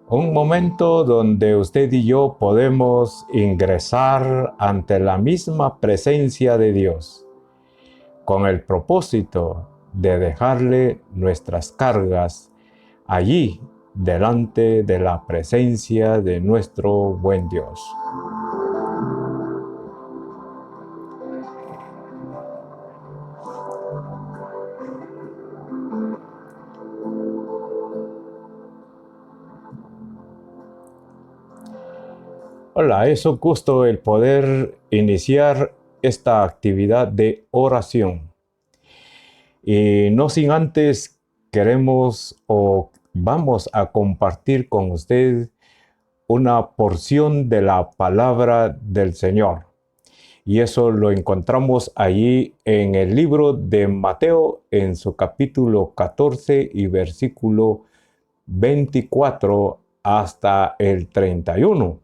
Un momento donde usted y yo podemos ingresar ante la misma presencia de Dios, con el propósito de dejarle nuestras cargas allí, delante de la presencia de nuestro buen Dios. Hola, es un gusto el poder iniciar esta actividad de oración. Y no sin antes queremos o vamos a compartir con usted una porción de la palabra del Señor. Y eso lo encontramos allí en el libro de Mateo, en su capítulo 14 y versículo 24 hasta el 31.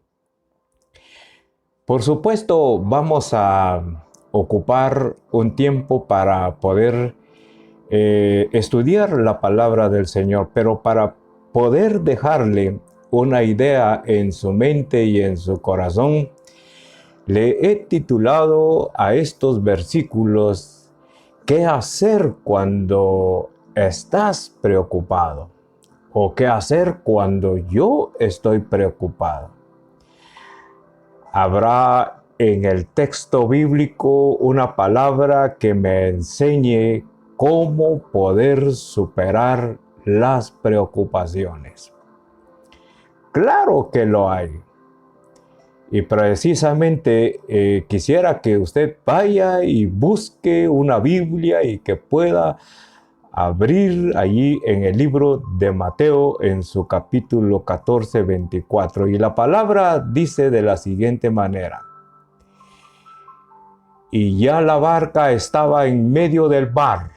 Por supuesto, vamos a ocupar un tiempo para poder estudiar la palabra del Señor, pero para poder dejarle una idea en su mente y en su corazón, le he titulado a estos versículos ¿qué hacer cuando estás preocupado? ¿O qué hacer cuando yo estoy preocupado? Habrá en el texto bíblico una palabra que me enseñe cómo poder superar las preocupaciones. Claro que lo hay. Y precisamente quisiera que usted vaya y busque una Biblia y que pueda abrir allí en el libro de Mateo en su capítulo 14, 24. Y la palabra dice de la siguiente manera: y ya la barca estaba en medio del mar,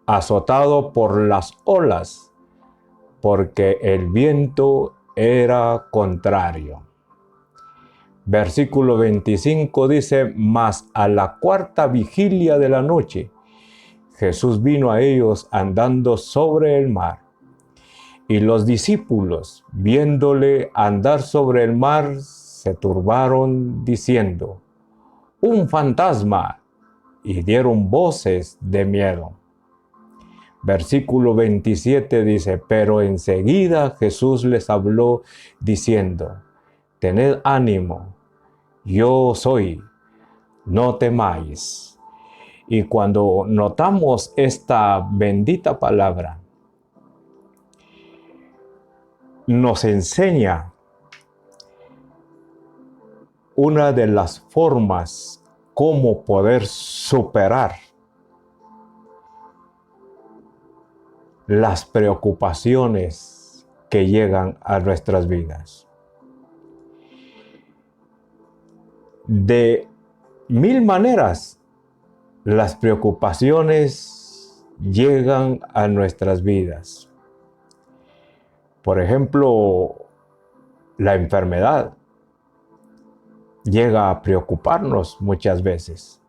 azotado por las olas, porque el viento era contrario. Versículo 25 dice: mas a la cuarta vigilia de la noche, Jesús vino a ellos andando sobre el mar. Y los discípulos, viéndole andar sobre el mar, se turbaron diciendo: ¡un fantasma! Y dieron voces de miedo. Versículo 27 dice: pero enseguida Jesús les habló diciendo: tened ánimo, yo soy, no temáis. Y cuando notamos esta bendita palabra, nos enseña una de las formas cómo poder superar las preocupaciones que llegan a nuestras vidas. De mil maneras, las preocupaciones llegan a nuestras vidas. Por ejemplo, la enfermedad llega a preocuparnos muchas veces.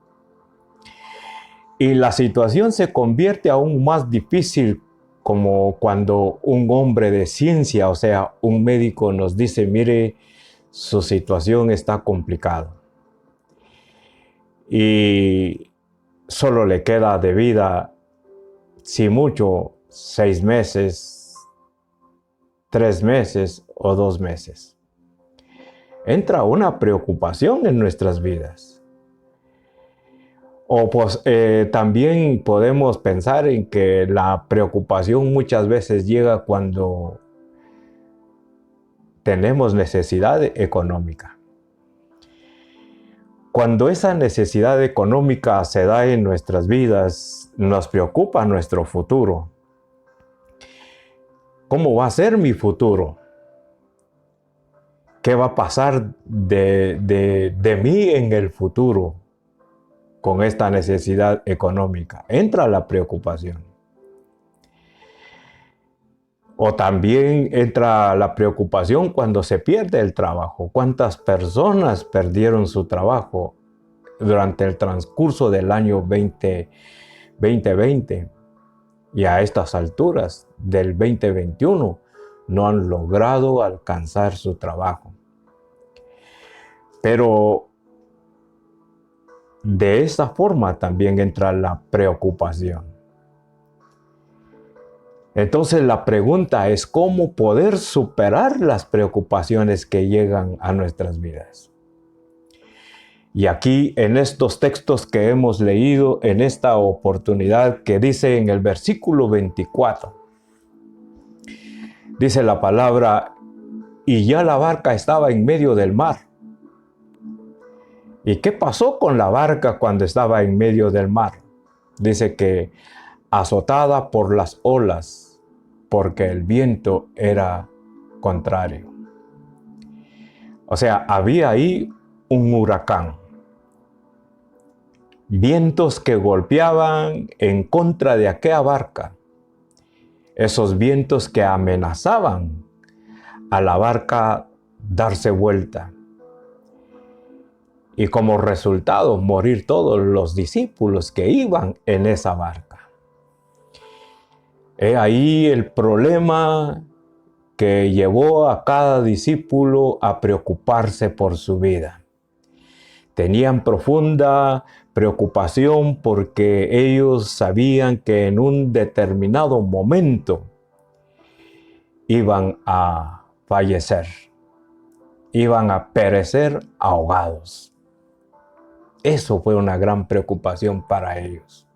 Y la situación se convierte aún más difícil como cuando un hombre de ciencia, o sea, un médico nos dice: mire, su situación está complicada. Y solo le queda de vida, si mucho, 6 meses, 3 meses o 2 meses. Entra una preocupación en nuestras vidas. O pues también podemos pensar en que la preocupación muchas veces llega cuando tenemos necesidad económica. Cuando esa necesidad económica se da en nuestras vidas, nos preocupa nuestro futuro. ¿Cómo va a ser mi futuro? ¿Qué va a pasar de mí en el futuro con esta necesidad económica? Entra la preocupación. O también entra la preocupación cuando se pierde el trabajo. ¿Cuántas personas perdieron su trabajo durante el transcurso del año 2020? y a estas alturas del 2021 no han logrado alcanzar su trabajo. Pero de esta forma también entra la preocupación. Entonces la pregunta es cómo poder superar las preocupaciones que llegan a nuestras vidas. Y aquí en estos textos que hemos leído en esta oportunidad que dice en el versículo 24, dice la palabra, y ya la barca estaba en medio del mar. ¿Y qué pasó con la barca cuando estaba en medio del mar? Dice que azotada por las olas, porque el viento era contrario. O sea, había ahí un huracán. Vientos que golpeaban en contra de aquella barca. Esos vientos que amenazaban a la barca darse vuelta. Y como resultado, morir todos los discípulos que iban en esa barca. He ahí el problema que llevó a cada discípulo a preocuparse por su vida. Tenían profunda preocupación porque ellos sabían que en un determinado momento iban a fallecer, iban a perecer ahogados. Eso fue una gran preocupación para ellos.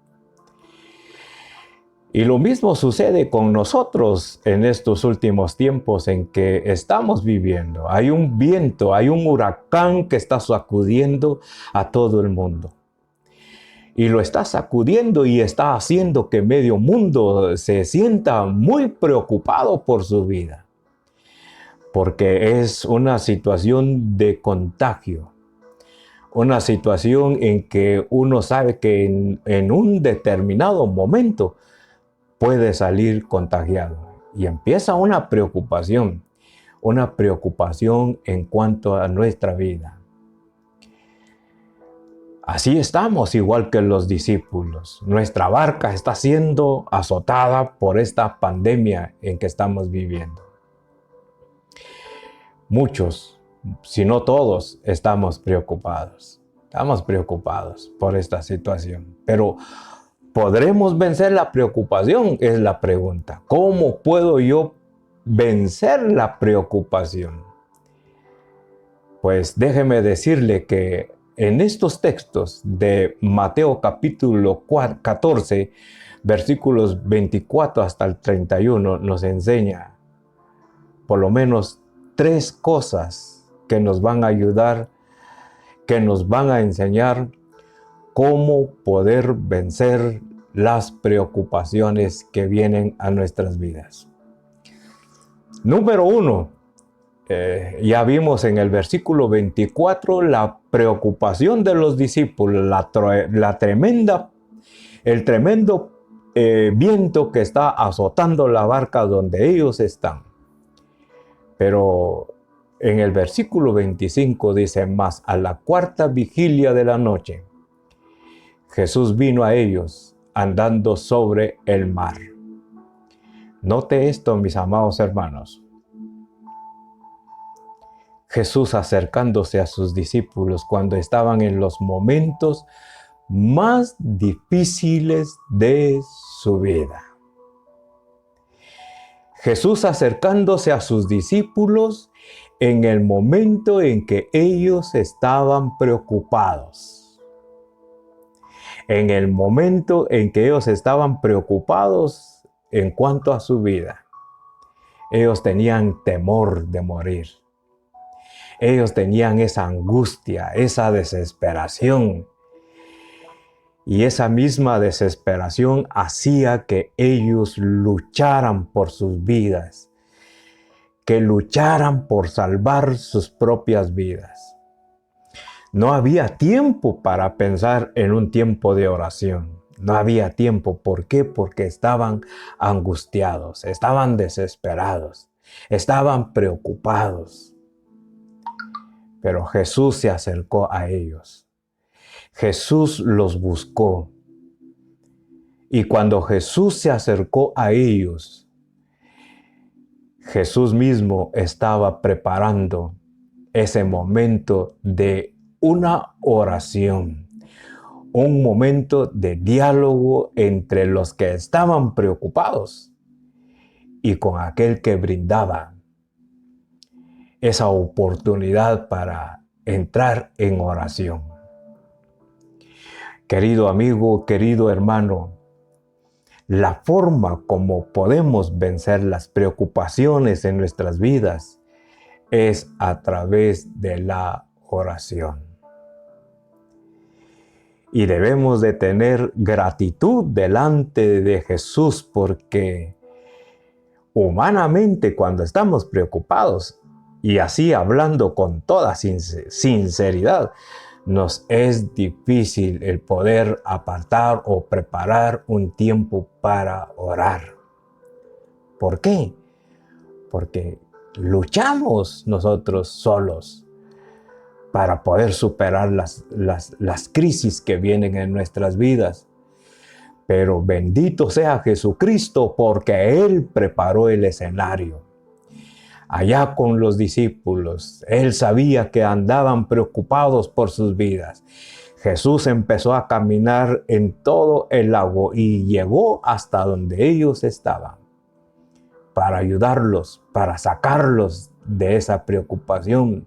Y lo mismo sucede con nosotros en estos últimos tiempos en que estamos viviendo. Hay un viento, hay un huracán que está sacudiendo a todo el mundo. Y lo está sacudiendo y está haciendo que medio mundo se sienta muy preocupado por su vida. Porque es una situación de contagio. Una situación en que uno sabe que en un determinado momento puede salir contagiado. Y empieza una preocupación en cuanto a nuestra vida. Así estamos igual que los discípulos. Nuestra barca está siendo azotada por esta pandemia en que estamos viviendo. Muchos, si no todos, estamos preocupados. Estamos preocupados por esta situación. Pero ¿podremos vencer la preocupación? Es la pregunta. ¿Cómo puedo yo vencer la preocupación? Pues déjeme decirle que en estos textos de Mateo capítulo 14, versículos 24 hasta el 31, nos enseña por lo menos 3 cosas que nos van a ayudar, que nos van a enseñar cómo poder vencer las preocupaciones que vienen a nuestras vidas. Número 1, ya vimos en el versículo 24 la preocupación de los discípulos, el tremendo viento que está azotando la barca donde ellos están. Pero en el versículo 25 dice, mas a la 4ª vigilia de la noche, Jesús vino a ellos andando sobre el mar. Note esto, mis amados hermanos. Jesús acercándose a sus discípulos cuando estaban en los momentos más difíciles de su vida. Jesús acercándose a sus discípulos en el momento en que ellos estaban preocupados. En el momento en que ellos estaban preocupados en cuanto a su vida. Ellos tenían temor de morir. Ellos tenían esa angustia, esa desesperación. Y esa misma desesperación hacía que ellos lucharan por sus vidas, que lucharan por salvar sus propias vidas. No había tiempo para pensar en un tiempo de oración. No había tiempo. ¿Por qué? Porque estaban angustiados, estaban desesperados, estaban preocupados. Pero Jesús se acercó a ellos. Jesús los buscó Y cuando Jesús se acercó a ellos, Jesús mismo estaba preparando ese momento de una oración, un momento de diálogo entre los que estaban preocupados y con aquel que brindaba esa oportunidad para entrar en oración. Querido amigo, querido hermano, la forma como podemos vencer las preocupaciones en nuestras vidas es a través de la oración. Y debemos de tener gratitud delante de Jesús porque humanamente cuando estamos preocupados y así hablando con toda sinceridad, nos es difícil el poder apartar o preparar un tiempo para orar. ¿Por qué? Porque luchamos nosotros solos para poder superar las crisis que vienen en nuestras vidas. Pero bendito sea Jesucristo porque Él preparó el escenario. Allá con los discípulos, Él sabía que andaban preocupados por sus vidas. Jesús empezó a caminar en todo el lago y llegó hasta donde ellos estaban para ayudarlos, para sacarlos de esa preocupación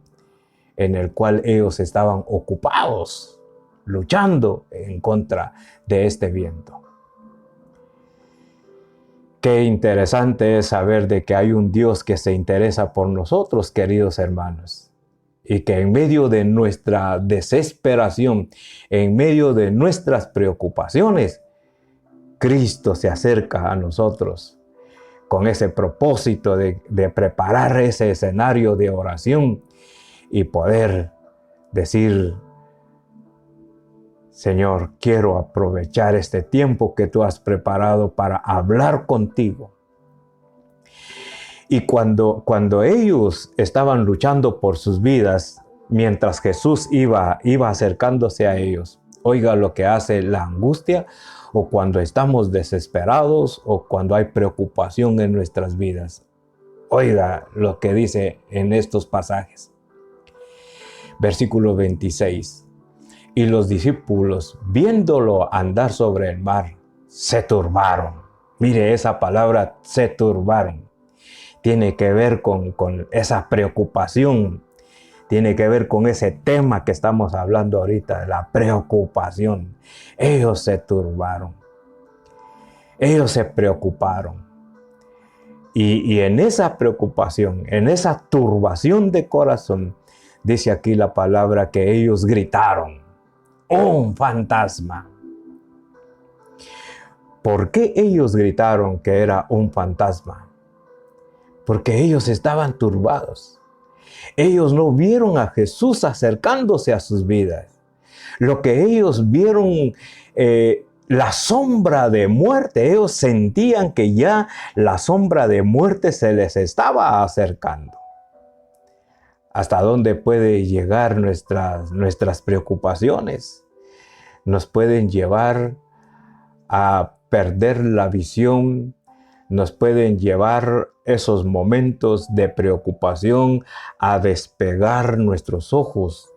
en el cual ellos estaban ocupados, luchando en contra de este viento. Qué interesante es saber de que hay un Dios que se interesa por nosotros, queridos hermanos, y que en medio de nuestra desesperación, en medio de nuestras preocupaciones, Cristo se acerca a nosotros con ese propósito de preparar ese escenario de oración y poder decir: Señor, quiero aprovechar este tiempo que tú has preparado para hablar contigo. Y cuando ellos estaban luchando por sus vidas, mientras Jesús iba acercándose a ellos, oiga lo que hace la angustia, o cuando estamos desesperados, o cuando hay preocupación en nuestras vidas. Oiga lo que dice en estos pasajes. Versículo 26. Y los discípulos, viéndolo andar sobre el mar, se turbaron. Mire, esa palabra, se turbaron. Tiene que ver con esa preocupación. Tiene que ver con ese tema que estamos hablando ahorita, la preocupación. Ellos se turbaron. Ellos se preocuparon. Y en esa preocupación, en esa turbación de corazón, dice aquí la palabra que ellos gritaron: ¡un fantasma! ¿Por qué ellos gritaron que era un fantasma? Porque ellos estaban turbados. Ellos no vieron a Jesús acercándose a sus vidas. Lo que ellos vieron, la sombra de muerte, ellos sentían que ya la sombra de muerte se les estaba acercando. ¿Hasta dónde puede llegar nuestras preocupaciones? Nos pueden llevar a perder la visión, nos pueden llevar esos momentos de preocupación a despegar nuestros ojos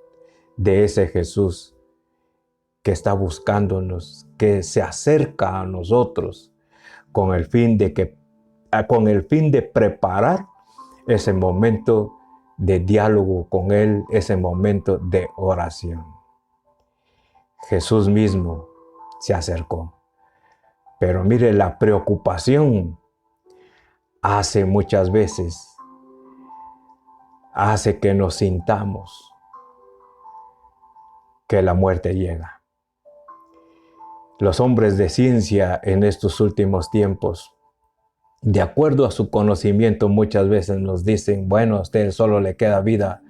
de ese Jesús que está buscándonos, que se acerca a nosotros con el fin de preparar ese momento de diálogo con Él, ese momento de oración. Jesús mismo se acercó. Pero mire, la preocupación muchas veces hace que nos sintamos que la muerte llega. Los hombres de ciencia en estos últimos tiempos, de acuerdo a su conocimiento, muchas veces nos dicen: bueno, a usted solo le queda vida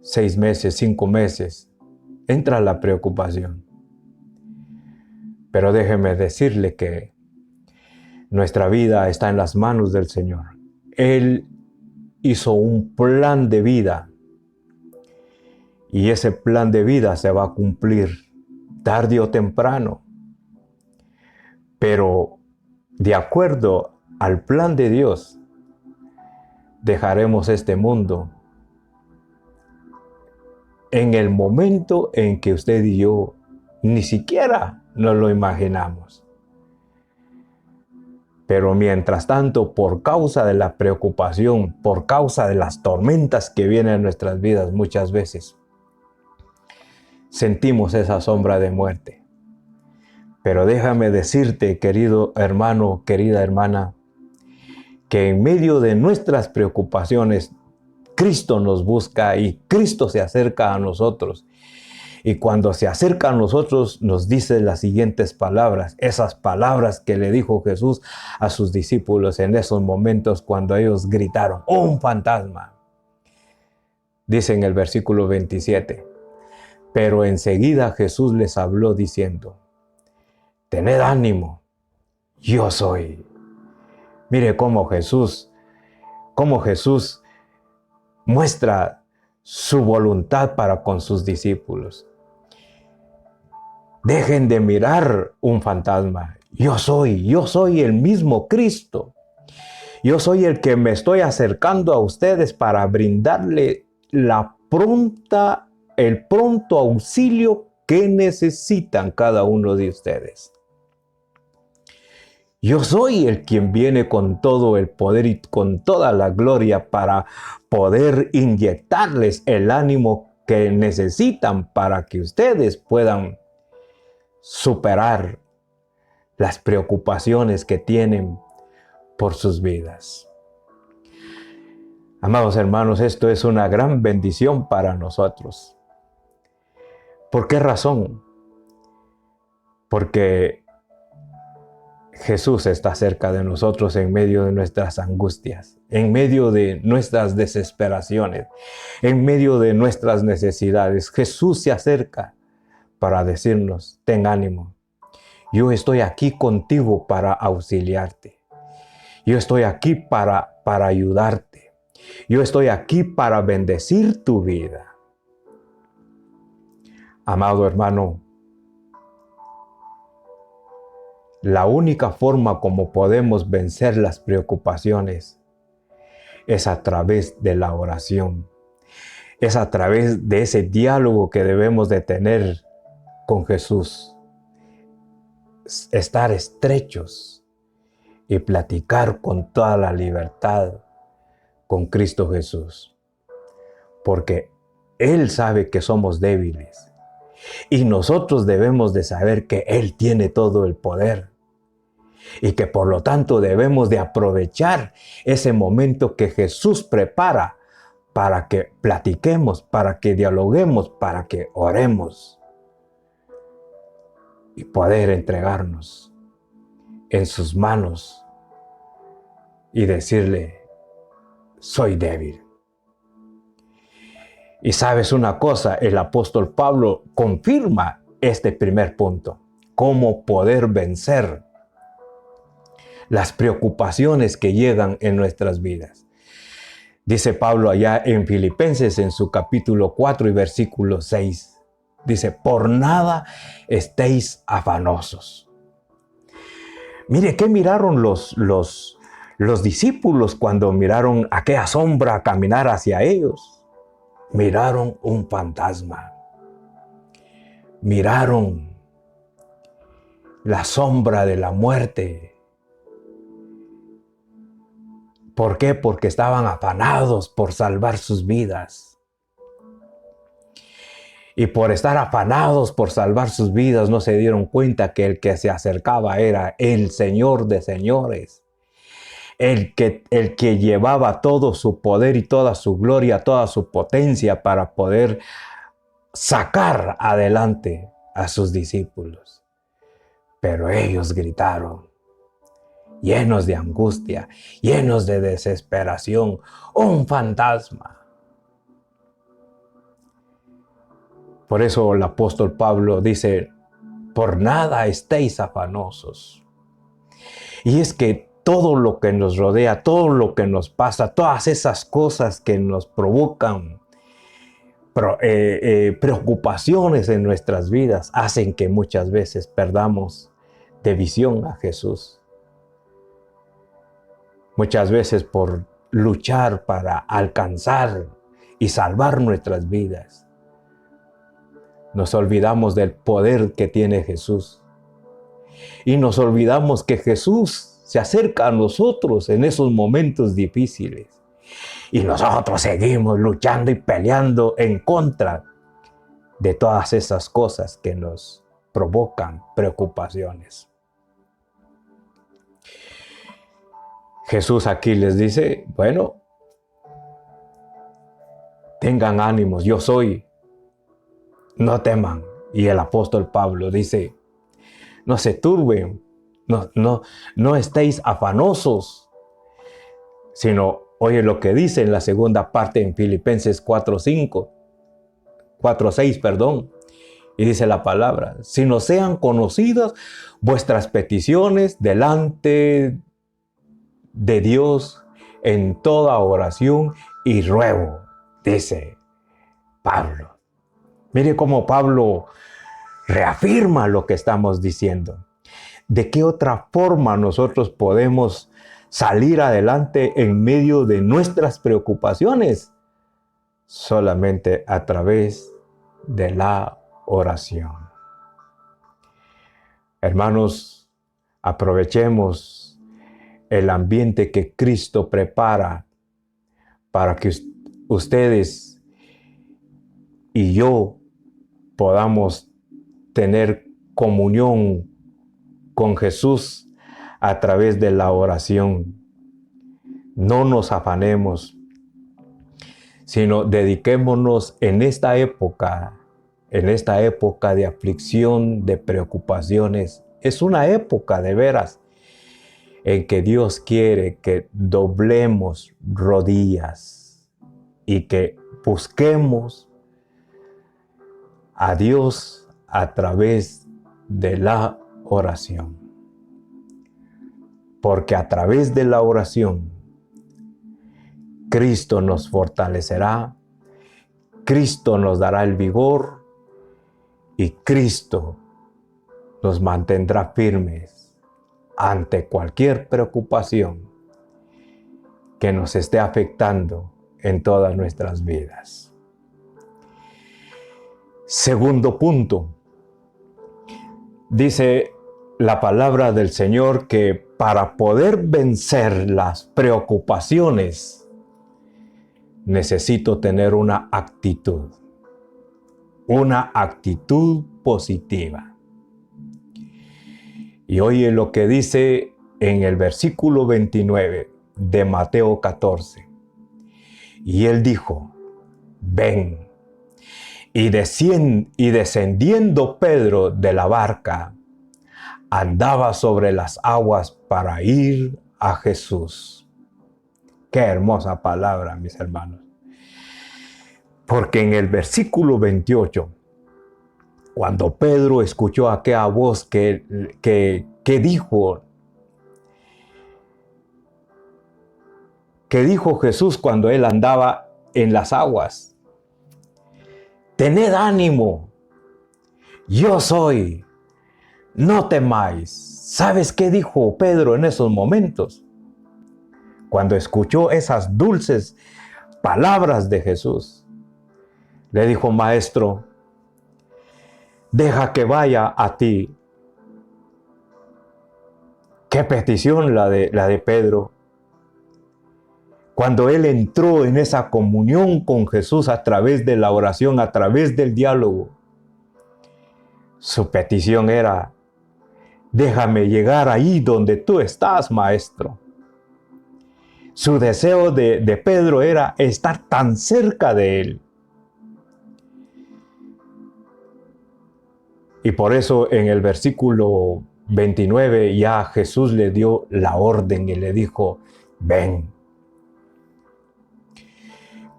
6 meses, 5 meses. Entra la preocupación. Pero déjeme decirle que nuestra vida está en las manos del Señor. Él hizo un plan de vida y ese plan de vida se va a cumplir tarde o temprano. Pero de acuerdo al plan de Dios, dejaremos este mundo en el momento en que usted y yo ni siquiera nos lo imaginamos. Pero mientras tanto, por causa de la preocupación, por causa de las tormentas que vienen en nuestras vidas muchas veces, sentimos esa sombra de muerte. Pero déjame decirte, querido hermano, querida hermana, que en medio de nuestras preocupaciones, Cristo nos busca y Cristo se acerca a nosotros. Y cuando se acerca a nosotros, nos dice las siguientes palabras, esas palabras que le dijo Jesús a sus discípulos en esos momentos cuando ellos gritaron, ¡un fantasma! Dice en el versículo 27, pero enseguida Jesús les habló diciendo, tened ánimo, yo soy. Mire cómo Jesús muestra su voluntad para con sus discípulos. Dejen de mirar un fantasma. Yo soy el mismo Cristo. Yo soy el que me estoy acercando a ustedes para brindarle el pronto auxilio que necesitan cada uno de ustedes. Yo soy el quien viene con todo el poder y con toda la gloria para poder inyectarles el ánimo que necesitan para que ustedes puedan superar las preocupaciones que tienen por sus vidas. Amados hermanos, esto es una gran bendición para nosotros. ¿Por qué razón? Porque Jesús está cerca de nosotros en medio de nuestras angustias, en medio de nuestras desesperaciones, en medio de nuestras necesidades. Jesús se acerca para decirnos, ten ánimo, yo estoy aquí contigo para auxiliarte. Yo estoy aquí para ayudarte. Yo estoy aquí para bendecir tu vida. Amado hermano, la única forma como podemos vencer las preocupaciones es a través de la oración. Es a través de ese diálogo que debemos de tener con Jesús. Estar estrechos y platicar con toda la libertad con Cristo Jesús. Porque Él sabe que somos débiles. Y nosotros debemos de saber que Él tiene todo el poder. Y que por lo tanto debemos de aprovechar ese momento que Jesús prepara para que platiquemos, para que dialoguemos, para que oremos. Y poder entregarnos en sus manos y decirle, soy débil. Y sabes una cosa, el apóstol Pablo confirma este primer punto, cómo poder vencer las preocupaciones que llegan en nuestras vidas. Dice Pablo allá en Filipenses en su capítulo 4 y versículo 6. Dice, por nada estéis afanosos. Mire, ¿qué miraron los discípulos cuando miraron aquella sombra caminar hacia ellos? Miraron un fantasma. Miraron la sombra de la muerte. ¿Por qué? Porque estaban afanados por salvar sus vidas. Y por estar afanados por salvar sus vidas, no se dieron cuenta que el que se acercaba era el Señor de señores. El que llevaba todo su poder y toda su gloria, toda su potencia para poder sacar adelante a sus discípulos. Pero ellos gritaron, llenos de angustia, llenos de desesperación, ¡un fantasma! Por eso el apóstol Pablo dice, por nada estéis afanosos. Y es que todo lo que nos rodea, todo lo que nos pasa, todas esas cosas que nos provocan preocupaciones en nuestras vidas hacen que muchas veces perdamos de visión a Jesús. Muchas veces por luchar para alcanzar y salvar nuestras vidas, nos olvidamos del poder que tiene Jesús. Y nos olvidamos que Jesús se acerca a nosotros en esos momentos difíciles. Y nosotros seguimos luchando y peleando en contra de todas esas cosas que nos provocan preocupaciones. Jesús aquí les dice, bueno, tengan ánimos, yo soy, no teman. Y el apóstol Pablo dice, no se turben, no estéis afanosos, sino oye lo que dice en la segunda parte en Filipenses 4:6, y dice la palabra, sino sean conocidas vuestras peticiones delante de Dios en toda oración y ruego, dice Pablo. Mire cómo Pablo reafirma lo que estamos diciendo. ¿De qué otra forma nosotros podemos salir adelante en medio de nuestras preocupaciones? Solamente a través de la oración. Hermanos, aprovechemos el ambiente que Cristo prepara para que ustedes y yo podamos tener comunión con Jesús a través de la oración. No nos afanemos, sino dediquémonos en esta época de aflicción, de preocupaciones. Es una época de veras en que Dios quiere que doblemos rodillas y que busquemos a Dios a través de la oración. Porque a través de la oración, Cristo nos fortalecerá, Cristo nos dará el vigor y Cristo nos mantendrá firmes ante cualquier preocupación que nos esté afectando en todas nuestras vidas. Segundo punto, dice la palabra del Señor que para poder vencer las preocupaciones necesito tener una actitud positiva. Y oye lo que dice en el versículo 29 de Mateo 14. Y él dijo, ven. Y descendiendo Pedro de la barca, andaba sobre las aguas para ir a Jesús. Qué hermosa palabra, mis hermanos. Porque en el versículo 28, cuando Pedro escuchó aquella voz que dijo Jesús cuando él andaba en las aguas, tened ánimo, yo soy, no temáis. ¿Sabes qué dijo Pedro en esos momentos? Cuando escuchó esas dulces palabras de Jesús, le dijo, Maestro, deja que vaya a ti. Qué petición la de Pedro. Cuando él entró en esa comunión con Jesús a través de la oración, a través del diálogo, su petición era, déjame llegar ahí donde tú estás, Maestro. Su deseo de Pedro era estar tan cerca de él. Y por eso en el versículo 29 ya Jesús le dio la orden y le dijo, ven.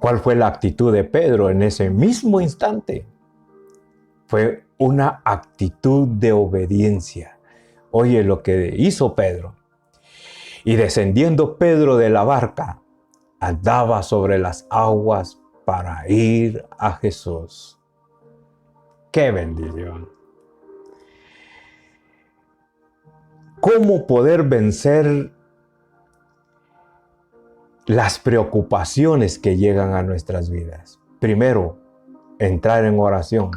¿Cuál fue la actitud de Pedro en ese mismo instante? Fue una actitud de obediencia. Oye lo que hizo Pedro. Y descendiendo Pedro de la barca, andaba sobre las aguas para ir a Jesús. ¡Qué bendición! ¿Cómo poder vencer las preocupaciones que llegan a nuestras vidas? Primero, entrar en oración.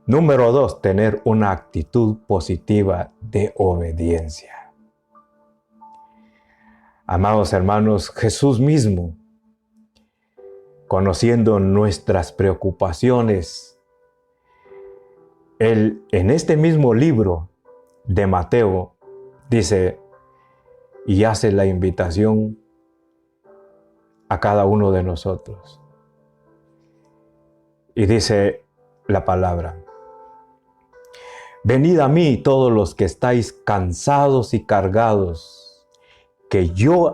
Número 2, tener una actitud positiva de obediencia. Amados hermanos, Jesús mismo, conociendo nuestras preocupaciones, Él en este mismo libro de Mateo dice y hace la invitación a cada uno de nosotros. Y dice la palabra: venid a mí todos los que estáis cansados y cargados, que yo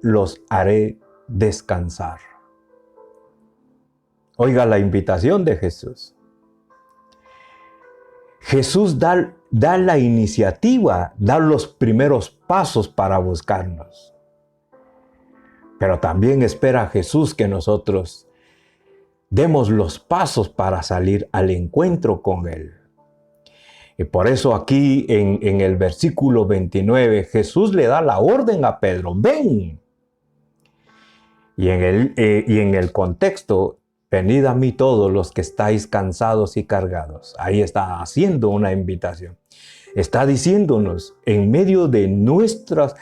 los haré descansar. Oiga la invitación de Jesús. Jesús da la iniciativa, da los primeros pasos para buscarnos. Pero también espera Jesús que nosotros demos los pasos para salir al encuentro con Él. Y por eso aquí en el versículo 29, Jesús le da la orden a Pedro: ven. Y en el contexto, venid a mí todos los que estáis cansados y cargados. Ahí está haciendo una invitación. Está diciéndonos, en medio de nuestras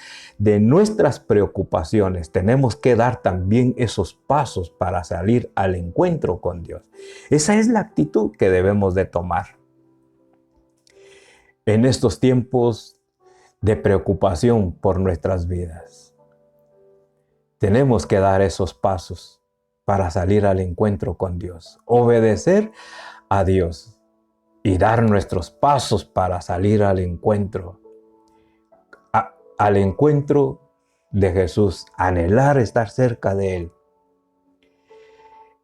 preocupaciones, tenemos que dar también esos pasos para salir al encuentro con Dios. Esa es la actitud que debemos de tomar. En estos tiempos de preocupación por nuestras vidas, tenemos que dar esos pasos para salir al encuentro con Dios, obedecer a Dios y dar nuestros pasos para salir al encuentro de Jesús, anhelar estar cerca de Él.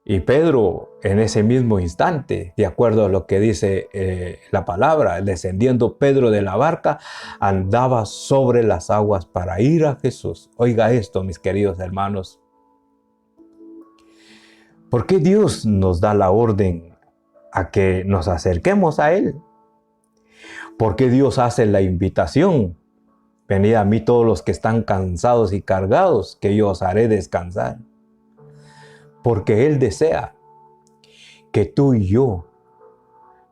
Y Pedro, en ese mismo instante, de acuerdo a lo que dice la palabra, descendiendo Pedro de la barca, andaba sobre las aguas para ir a Jesús. Oiga esto, mis queridos hermanos. ¿Por qué Dios nos da la orden a que nos acerquemos a Él? ¿Por qué Dios hace la invitación? Venid a mí todos los que están cansados y cargados, que yo os haré descansar. Porque Él desea que tú y yo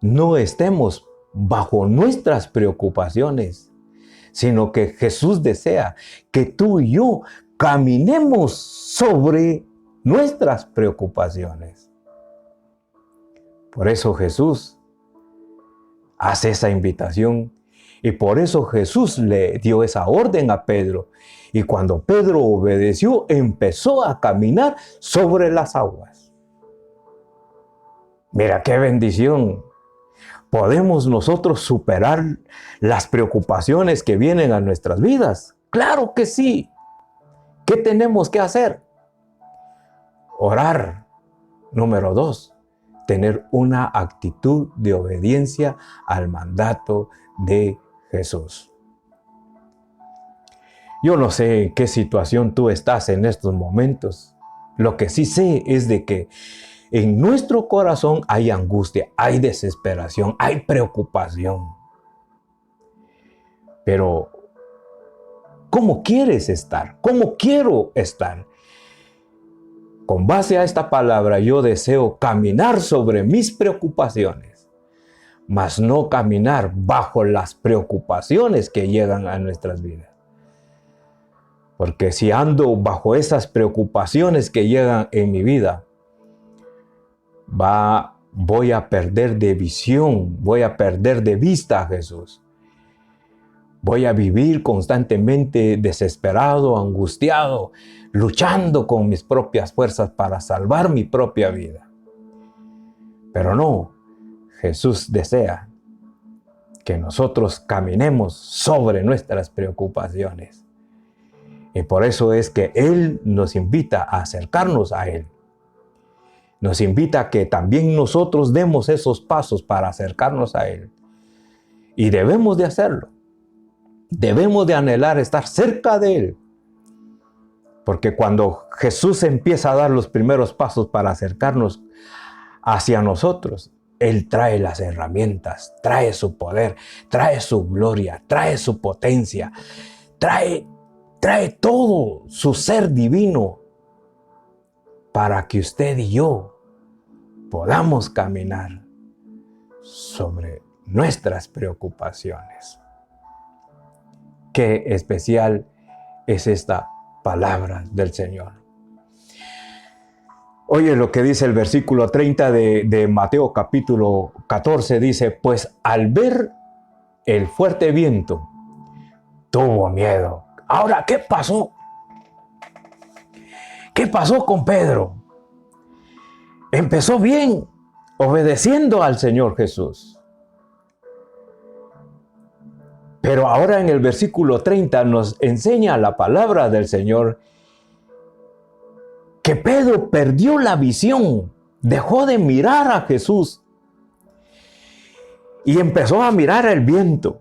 no estemos bajo nuestras preocupaciones, sino que Jesús desea que tú y yo caminemos sobre nuestras preocupaciones. Por eso Jesús hace esa invitación y por eso Jesús le dio esa orden a Pedro. Y cuando Pedro obedeció, empezó a caminar sobre las aguas. Mira qué bendición. ¿Podemos nosotros superar las preocupaciones que vienen a nuestras vidas? ¡Claro que sí! ¿Qué tenemos que hacer? Orar. Número 2, tener una actitud de obediencia al mandato de Jesús. Yo no sé en qué situación tú estás en estos momentos. Lo que sí sé es de que en nuestro corazón hay angustia, hay desesperación, hay preocupación. Pero, ¿cómo quieres estar? ¿Cómo quiero estar? Con base a esta palabra, yo deseo caminar sobre mis preocupaciones, mas no caminar bajo las preocupaciones que llegan a nuestras vidas. Porque si ando bajo esas preocupaciones que llegan en mi vida, voy a perder de visión, voy a perder de vista a Jesús. Voy a vivir constantemente desesperado, angustiado, luchando con mis propias fuerzas para salvar mi propia vida. Pero no, Jesús desea que nosotros caminemos sobre nuestras preocupaciones. Y por eso es que Él nos invita a acercarnos a Él. Nos invita a que también nosotros demos esos pasos para acercarnos a Él. Y debemos de hacerlo. Debemos de anhelar estar cerca de Él. Porque cuando Jesús empieza a dar los primeros pasos para acercarnos hacia nosotros, Él trae las herramientas, trae su poder, trae su gloria, trae su potencia, trae todo su ser divino para que usted y yo podamos caminar sobre nuestras preocupaciones. Qué especial es esta palabra del Señor. Oye lo que dice el versículo 30 de Mateo capítulo 14, dice, pues al ver el fuerte viento, tuvo miedo. Ahora, ¿qué pasó? ¿Qué pasó con Pedro? Empezó bien, obedeciendo al Señor Jesús. Pero ahora en el versículo 30 nos enseña la palabra del Señor que Pedro perdió la visión, dejó de mirar a Jesús y empezó a mirar el viento.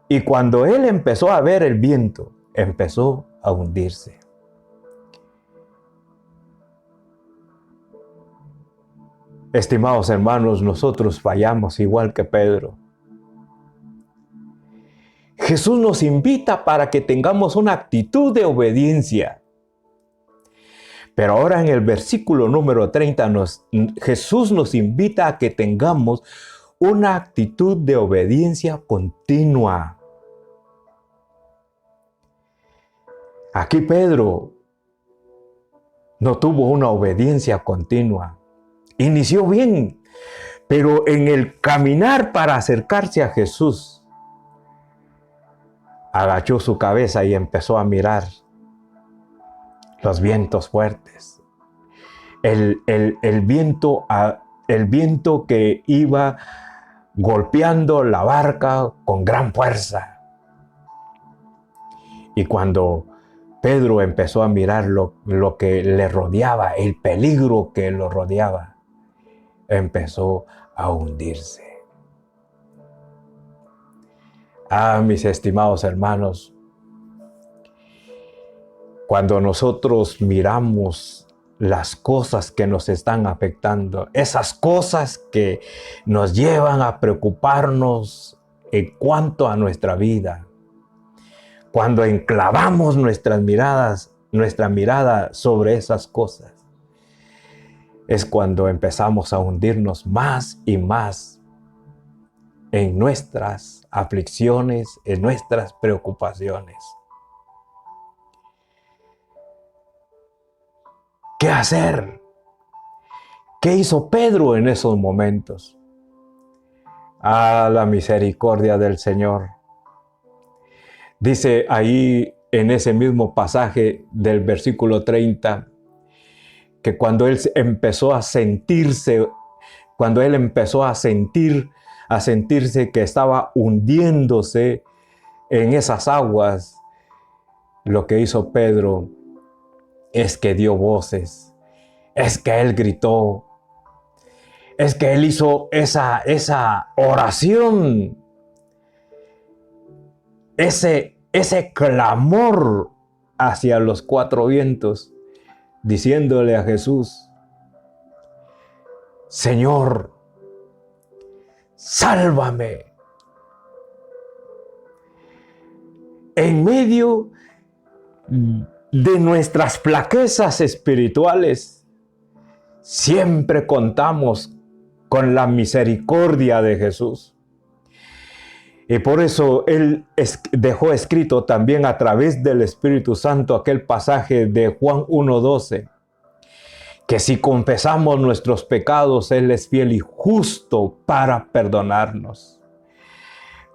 Y cuando él empezó a ver el viento, empezó a hundirse. Estimados hermanos, nosotros fallamos igual que Pedro. Jesús nos invita para que tengamos una actitud de obediencia. Pero ahora en el versículo número 30, Jesús nos invita a que tengamos una actitud de obediencia continua. Aquí Pedro no tuvo una obediencia continua. Inició bien, pero en el caminar para acercarse a Jesús, agachó su cabeza y empezó a mirar los vientos fuertes. El viento que iba golpeando la barca con gran fuerza. Y cuando Pedro empezó a mirar lo que le rodeaba, el peligro que lo rodeaba, empezó a hundirse. Mis estimados hermanos, cuando nosotros miramos las cosas que nos están afectando, esas cosas que nos llevan a preocuparnos en cuanto a nuestra vida, cuando enclavamos nuestra mirada sobre esas cosas, es cuando empezamos a hundirnos más y más en nuestras aflicciones, en nuestras preocupaciones. ¿Qué hacer? ¿Qué hizo Pedro en esos momentos? La misericordia del Señor. Dice ahí en ese mismo pasaje del versículo 30, que cuando él empezó a sentirse, a sentirse que estaba hundiéndose en esas aguas, lo que hizo Pedro es que dio voces, es que él gritó, es que él hizo esa oración, ese clamor hacia los cuatro vientos, diciéndole a Jesús, Señor, sálvame. En medio de nuestras flaquezas espirituales, siempre contamos con la misericordia de Jesús. Y por eso Él dejó escrito también a través del Espíritu Santo aquel pasaje de Juan 1:12, que si confesamos nuestros pecados, Él es fiel y justo para perdonarnos.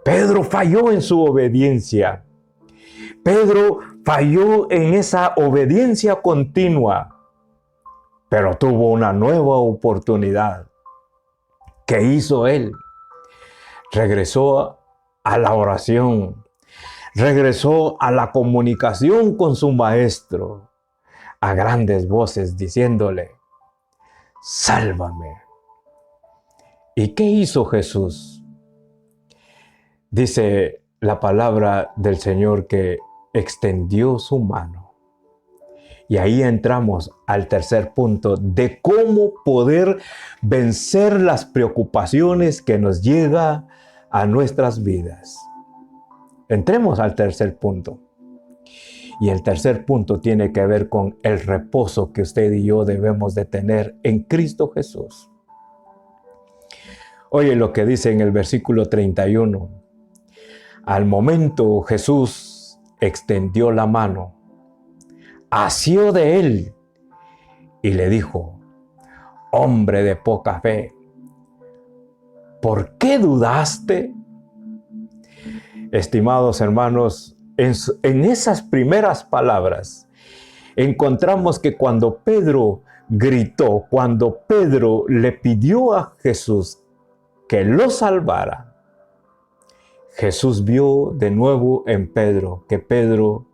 Pedro falló en su obediencia. Pedro falló en esa obediencia continua, pero tuvo una nueva oportunidad. ¿Qué hizo él? Regresó a la oración, regresó a la comunicación con su maestro, a grandes voces diciéndole, sálvame. ¿Y qué hizo Jesús? Dice la palabra del Señor que extendió su mano Y ahí entramos al tercer punto de cómo poder vencer las preocupaciones que nos llegan a nuestras vidas. Entremos al tercer punto. Y el tercer punto tiene que ver con el reposo que usted y yo debemos de tener en Cristo Jesús. Oye lo que dice en el versículo 31. Al momento Jesús extendió la mano, asió de él y le dijo: hombre de poca fe, ¿por qué dudaste? Estimados hermanos, en esas primeras palabras encontramos que cuando Pedro gritó, cuando Pedro le pidió a Jesús que lo salvara, Jesús vio de nuevo en Pedro que Pedro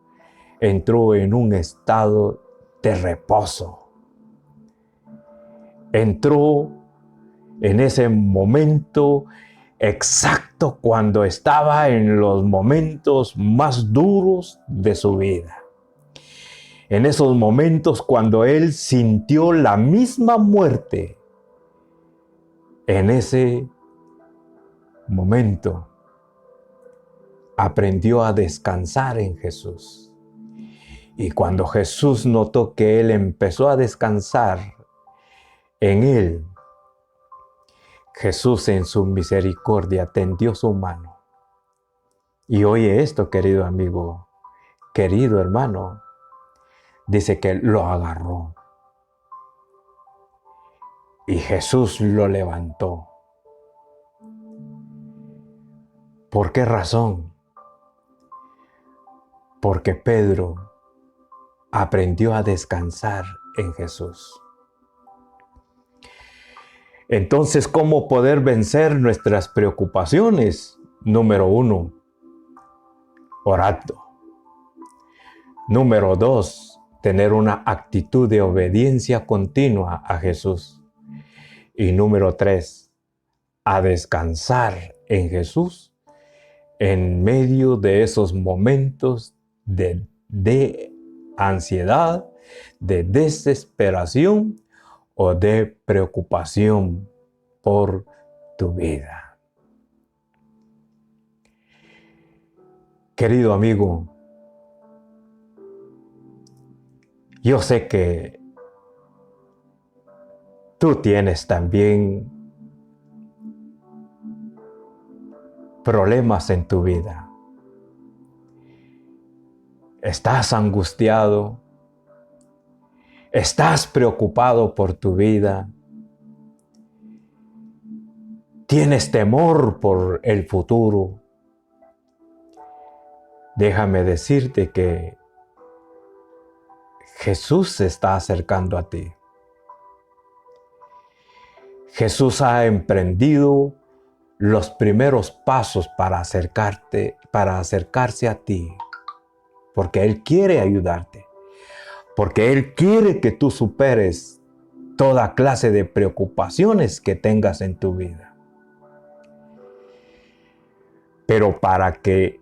entró en un estado de reposo. Entró en ese momento exacto cuando estaba en los momentos más duros de su vida. En esos momentos cuando él sintió la misma muerte, en ese momento aprendió a descansar en Jesús. Y cuando Jesús notó que él empezó a descansar en él, Jesús en su misericordia tendió su mano. Y oye esto, querido amigo, querido hermano, dice que lo agarró. Y Jesús lo levantó. ¿Por qué razón? Porque Pedro aprendió a descansar en Jesús. Entonces, ¿cómo poder vencer nuestras preocupaciones? Número 1, orando. Número 2, tener una actitud de obediencia continua a Jesús. Y número 3, a descansar en Jesús en medio de esos momentos de ansiedad, de desesperación o de preocupación por tu vida. Querido amigo, yo sé que tú tienes también problemas en tu vida. Estás angustiado, estás preocupado por tu vida, tienes temor por el futuro. Déjame decirte que Jesús se está acercando a ti. Jesús ha emprendido los primeros pasos para acercarse a ti, porque Él quiere ayudarte, porque Él quiere que tú superes toda clase de preocupaciones que tengas en tu vida. Pero para que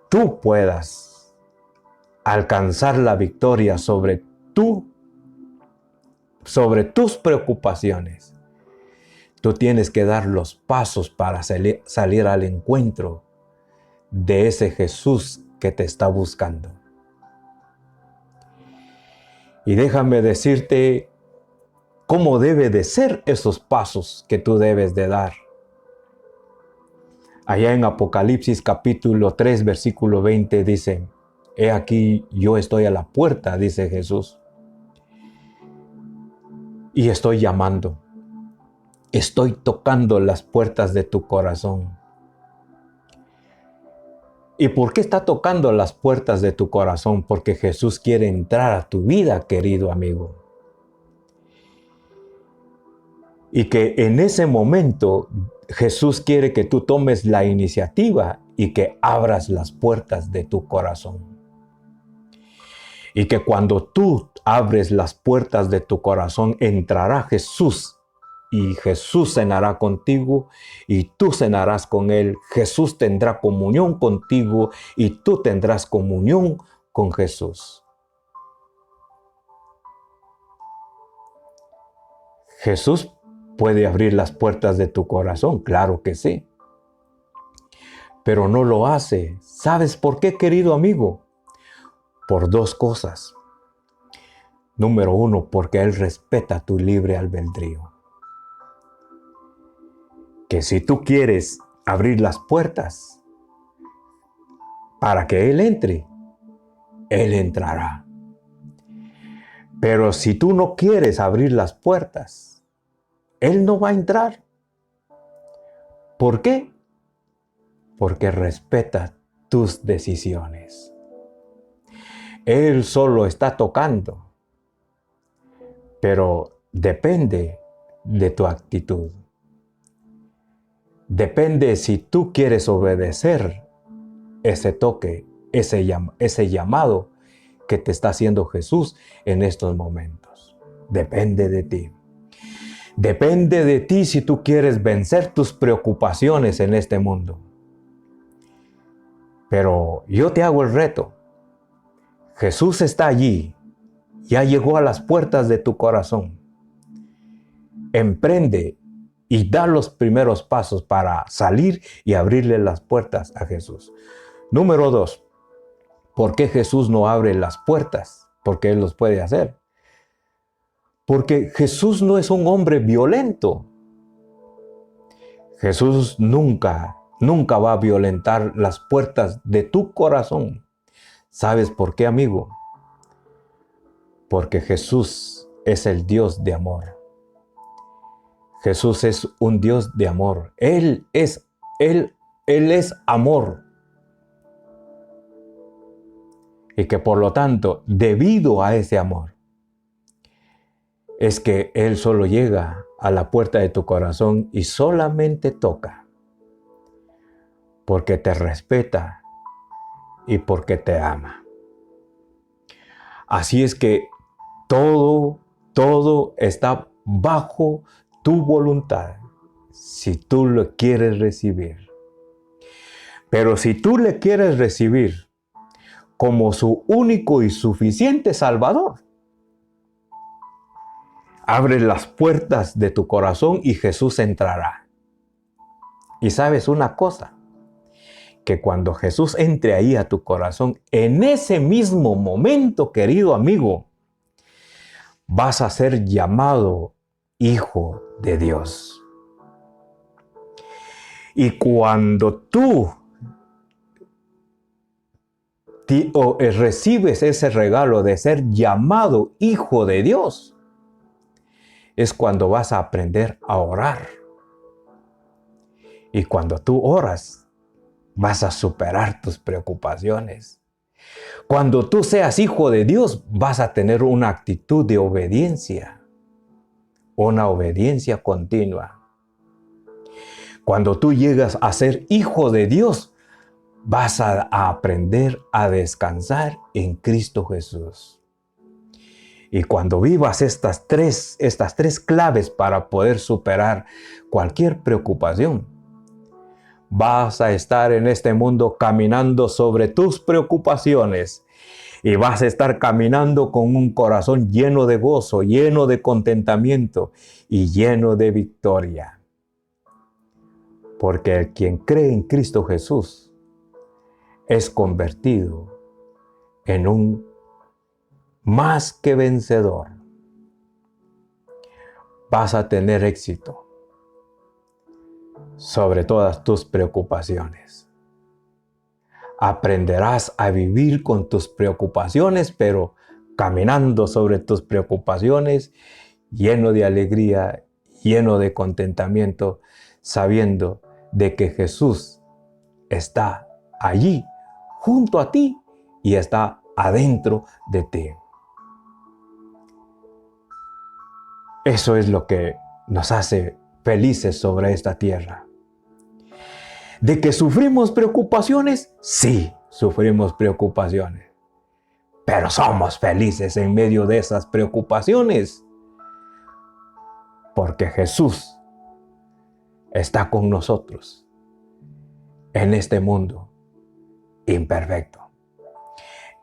tú puedas alcanzar la victoria sobre tus preocupaciones, tú tienes que dar los pasos para salir al encuentro de ese Jesús que te está buscando. Y déjame decirte cómo debe de ser esos pasos que tú debes de dar. Allá en Apocalipsis capítulo 3, versículo 20 dice: he aquí, yo estoy a la puerta, dice Jesús, y estoy llamando. Estoy tocando las puertas de tu corazón. ¿Y por qué está tocando las puertas de tu corazón? Porque Jesús quiere entrar a tu vida, querido amigo. Y que en ese momento Jesús quiere que tú tomes la iniciativa y que abras las puertas de tu corazón. Y que cuando tú abres las puertas de tu corazón, entrará Jesús. Y Jesús cenará contigo y tú cenarás con Él. Jesús tendrá comunión contigo y tú tendrás comunión con Jesús. Jesús puede abrir las puertas de tu corazón, claro que sí. Pero no lo hace. ¿Sabes por qué, querido amigo? Por dos cosas. Número uno, porque Él respeta tu libre albedrío. Que si tú quieres abrir las puertas para que Él entre, Él entrará. Pero si tú no quieres abrir las puertas, Él no va a entrar. ¿Por qué? Porque respeta tus decisiones. Él solo está tocando, pero depende de tu actitud. Depende si tú quieres obedecer ese toque, ese llamado que te está haciendo Jesús en estos momentos. Depende de ti. Depende de ti si tú quieres vencer tus preocupaciones en este mundo. Pero yo te hago el reto. Jesús está allí. Ya llegó a las puertas de tu corazón. Emprende y da los primeros pasos para salir y abrirle las puertas a Jesús. Número 2. ¿Por qué Jesús no abre las puertas? Porque Él los puede hacer. Porque Jesús no es un hombre violento. Jesús nunca va a violentar las puertas de tu corazón. ¿Sabes por qué, amigo? Porque Jesús es el Dios de amor. Jesús es un Dios de amor. Él es amor. Y que por lo tanto, debido a ese amor, es que Él solo llega a la puerta de tu corazón y solamente toca. Porque te respeta y porque te ama. Así es que todo está bajo tu voluntad, si tú lo quieres recibir. Pero si tú le quieres recibir como su único y suficiente Salvador, abre las puertas de tu corazón y Jesús entrará. Y sabes una cosa, que cuando Jesús entre ahí a tu corazón, en ese mismo momento, querido amigo, vas a ser llamado hijo de Dios. Y cuando tú recibes ese regalo de ser llamado hijo de Dios, es cuando vas a aprender a orar. Y cuando tú oras, vas a superar tus preocupaciones. Cuando tú seas hijo de Dios, vas a tener una actitud de obediencia, una obediencia continua. Cuando tú llegas a ser hijo de Dios, vas a aprender a descansar en Cristo Jesús. Y cuando vivas estas tres claves para poder superar cualquier preocupación, vas a estar en este mundo caminando sobre tus preocupaciones y vas a estar caminando con un corazón lleno de gozo, lleno de contentamiento y lleno de victoria. Porque el quien cree en Cristo Jesús es convertido en un más que vencedor. Vas a tener éxito sobre todas tus preocupaciones. Aprenderás a vivir con tus preocupaciones, pero caminando sobre tus preocupaciones, lleno de alegría, lleno de contentamiento, sabiendo de que Jesús está allí, junto a ti, y está adentro de ti. Eso es lo que nos hace felices sobre esta tierra. ¿De que sufrimos preocupaciones? Sí, sufrimos preocupaciones. Pero somos felices en medio de esas preocupaciones. Porque Jesús está con nosotros en este mundo imperfecto.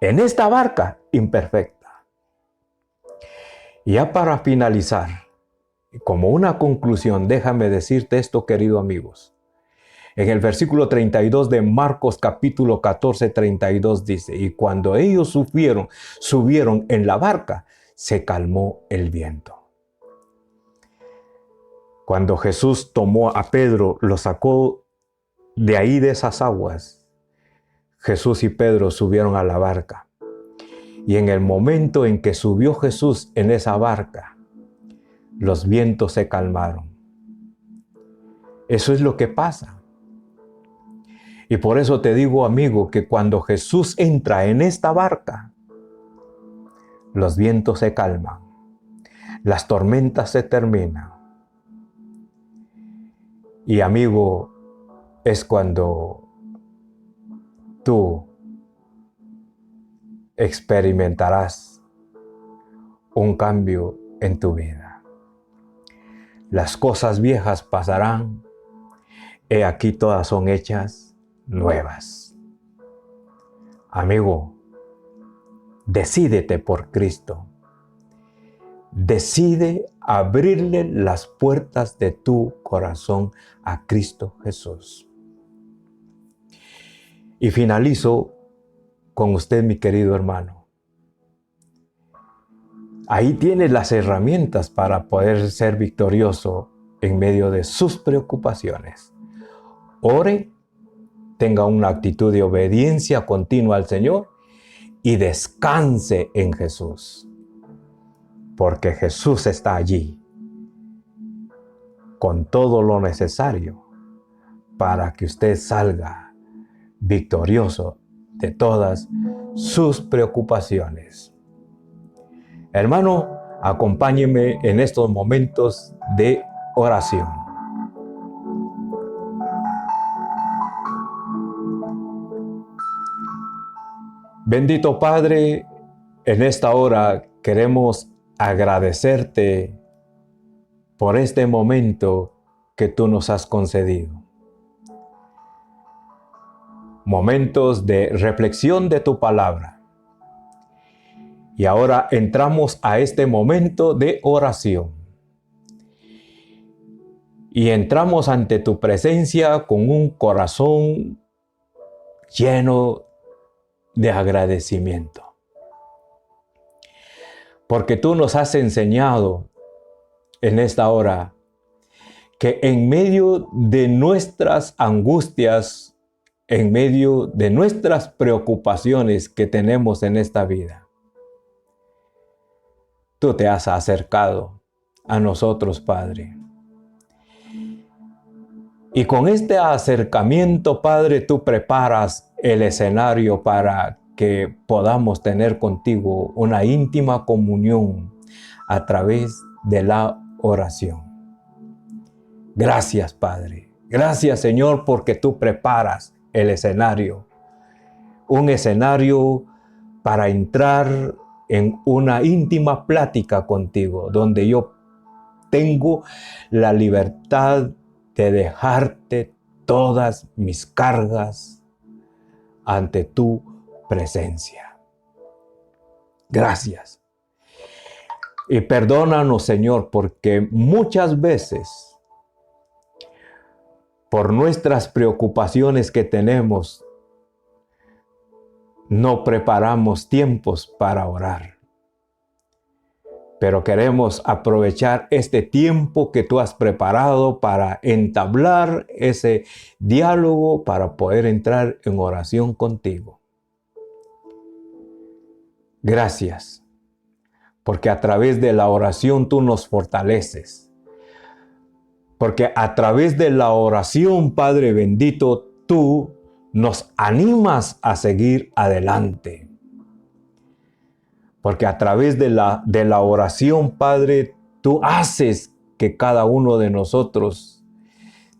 En esta barca imperfecta. Ya para finalizar, Y como una conclusión, déjame decirte esto, queridos amigos. En el versículo 32 de Marcos capítulo 14, 32 dice, y cuando ellos subieron en la barca, se calmó el viento. Cuando Jesús tomó a Pedro, lo sacó de ahí de esas aguas, Jesús y Pedro subieron a la barca. Y en el momento en que subió Jesús en esa barca, los vientos se calmaron. Eso es lo que pasa. Y por eso te digo, amigo, que cuando Jesús entra en esta barca, los vientos se calman, las tormentas se terminan. Y amigo, es cuando tú experimentarás un cambio en tu vida. Las cosas viejas pasarán, he aquí todas son hechas nuevas. Amigo, decídete por Cristo. Decide abrirle las puertas de tu corazón a Cristo Jesús. Y finalizo con usted, mi querido hermano. Ahí tienes las herramientas para poder ser victorioso en medio de sus preocupaciones. Ore, tenga una actitud de obediencia continua al Señor y descanse en Jesús. Porque Jesús está allí con todo lo necesario para que usted salga victorioso de todas sus preocupaciones. Hermano, acompáñeme en estos momentos de oración. Bendito Padre, en esta hora queremos agradecerte por este momento que tú nos has concedido. Momentos de reflexión de tu palabra. Y ahora entramos a este momento de oración. Y entramos ante tu presencia con un corazón lleno de agradecimiento. Porque tú nos has enseñado en esta hora que en medio de nuestras angustias, en medio de nuestras preocupaciones que tenemos en esta vida, tú te has acercado a nosotros, Padre. Y con este acercamiento, Padre, tú preparas el escenario para que podamos tener contigo una íntima comunión a través de la oración. Gracias, Padre. Gracias, Señor, porque tú preparas el escenario. Un escenario para entrar en una íntima plática contigo, donde yo tengo la libertad de dejarte todas mis cargas ante tu presencia. Gracias. Y perdónanos, Señor, porque muchas veces, por nuestras preocupaciones que tenemos, no preparamos tiempos para orar. Pero queremos aprovechar este tiempo que tú has preparado para entablar ese diálogo, para poder entrar en oración contigo. Gracias, porque a través de la oración tú nos fortaleces. Porque a través de la oración, Padre bendito, tú nos animas a seguir adelante. Porque a través de la oración, Padre, tú haces que cada uno de nosotros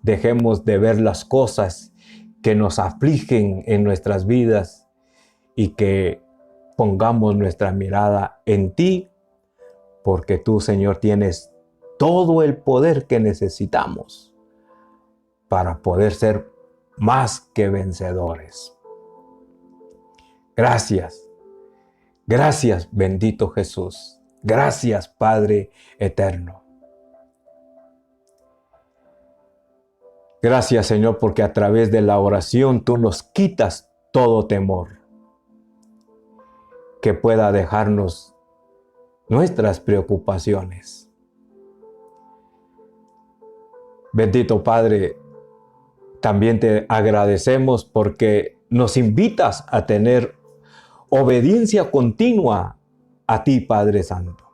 dejemos de ver las cosas que nos afligen en nuestras vidas y que pongamos nuestra mirada en ti, porque tú, Señor, tienes todo el poder que necesitamos para poder ser más que vencedores. Gracias. Gracias, bendito Jesús. Gracias, Padre eterno. Gracias, Señor, porque a través de la oración tú nos quitas todo temor que pueda dejarnos nuestras preocupaciones. Bendito Padre, también te agradecemos porque nos invitas a tener obediencia continua a ti, Padre Santo.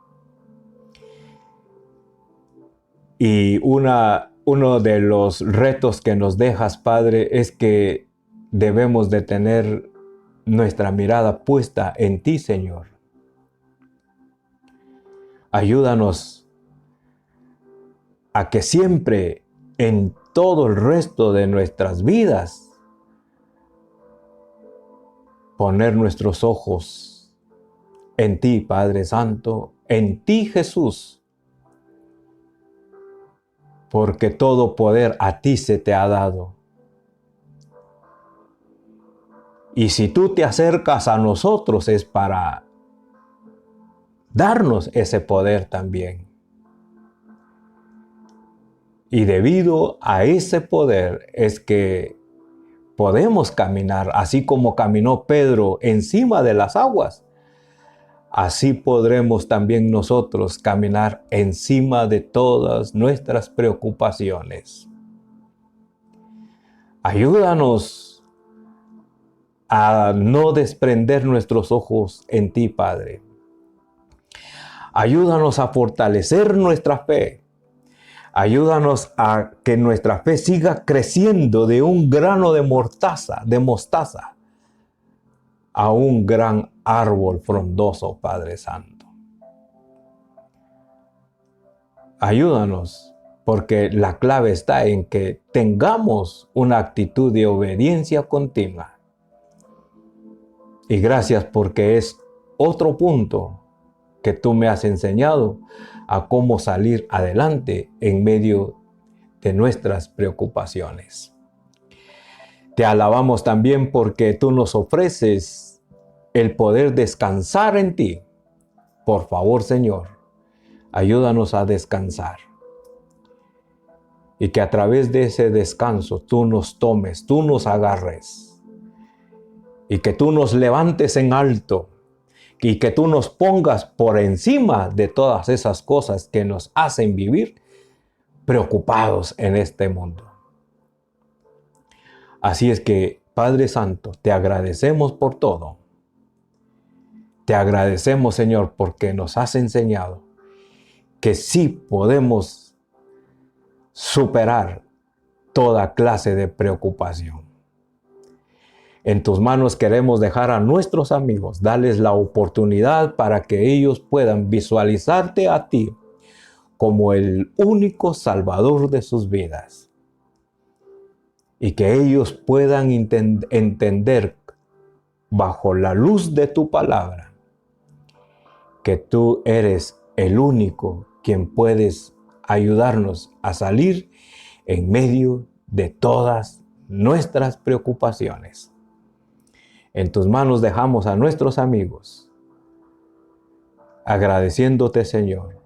Y uno de los retos que nos dejas, Padre, es que debemos de tener nuestra mirada puesta en ti, Señor. Ayúdanos a que siempre en todo el resto de nuestras vidas poner nuestros ojos en ti, Padre Santo, en ti, Jesús, porque todo poder a ti se te ha dado. Y si tú te acercas a nosotros es para darnos ese poder también. Y debido a ese poder es que podemos caminar, así como caminó Pedro encima de las aguas. Así podremos también nosotros caminar encima de todas nuestras preocupaciones. Ayúdanos a no desprender nuestros ojos en ti, Padre. Ayúdanos a fortalecer nuestra fe. Ayúdanos a que nuestra fe siga creciendo de un grano de mostaza a un gran árbol frondoso, Padre Santo. Ayúdanos, porque la clave está en que tengamos una actitud de obediencia continua. Y gracias porque es otro punto que tú me has enseñado a cómo salir adelante en medio de nuestras preocupaciones. Te alabamos también porque tú nos ofreces el poder descansar en ti. Por favor, Señor, ayúdanos a descansar. Y que a través de ese descanso tú nos tomes, tú nos agarres. Y que tú nos levantes en alto. Y que tú nos pongas por encima de todas esas cosas que nos hacen vivir preocupados en este mundo. Así es que, Padre Santo, te agradecemos por todo. Te agradecemos, Señor, porque nos has enseñado que sí podemos superar toda clase de preocupación. En tus manos queremos dejar a nuestros amigos, darles la oportunidad para que ellos puedan visualizarte a ti como el único Salvador de sus vidas. Y que ellos puedan entender bajo la luz de tu palabra que tú eres el único quien puedes ayudarnos a salir en medio de todas nuestras preocupaciones. En tus manos dejamos a nuestros amigos, agradeciéndote, Señor,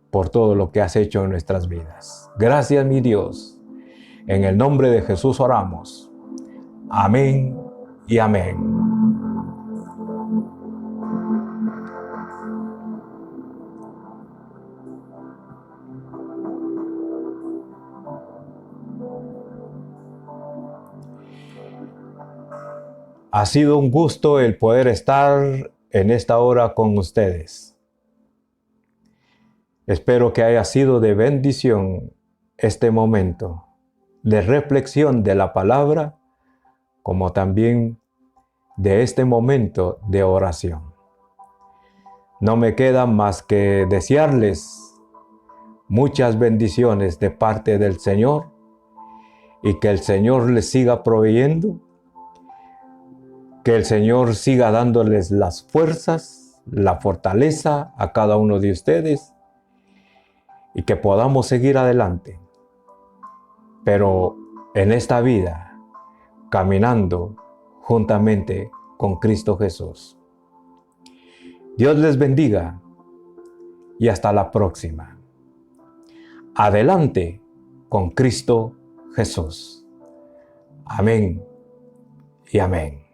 por todo lo que has hecho en nuestras vidas. Gracias, mi Dios. En el nombre de Jesús oramos. Amén y amén. Ha sido un gusto el poder estar en esta hora con ustedes. Espero que haya sido de bendición este momento de reflexión de la palabra, como también de este momento de oración. No me queda más que desearles muchas bendiciones de parte del Señor y que el Señor les siga proveyendo. Que el Señor siga dándoles las fuerzas, la fortaleza a cada uno de ustedes y que podamos seguir adelante. Pero en esta vida, caminando juntamente con Cristo Jesús. Dios les bendiga y hasta la próxima. Adelante con Cristo Jesús. Amén y amén.